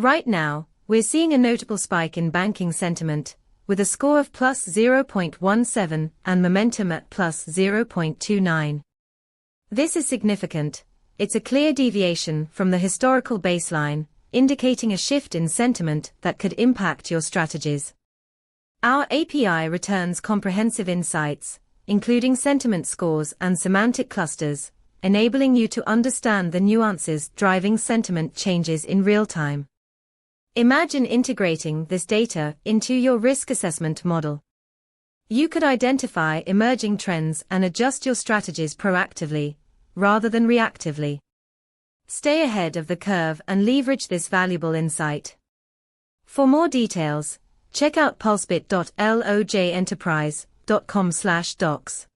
Right now, we're seeing a notable spike in banking sentiment, with a score of plus 0.17 and momentum at plus 0.29. This is significant. It's a clear deviation from the historical baseline, indicating a shift in sentiment that could impact your strategies. Our API returns comprehensive insights, including sentiment scores and semantic clusters, enabling you to understand the nuances driving sentiment changes in real time. Imagine integrating this data into your risk assessment model. You could identify emerging trends and adjust your strategies proactively, rather than reactively. Stay ahead of the curve and leverage this valuable insight. For more details, check out pulsebit.lojenterprise.com/docs.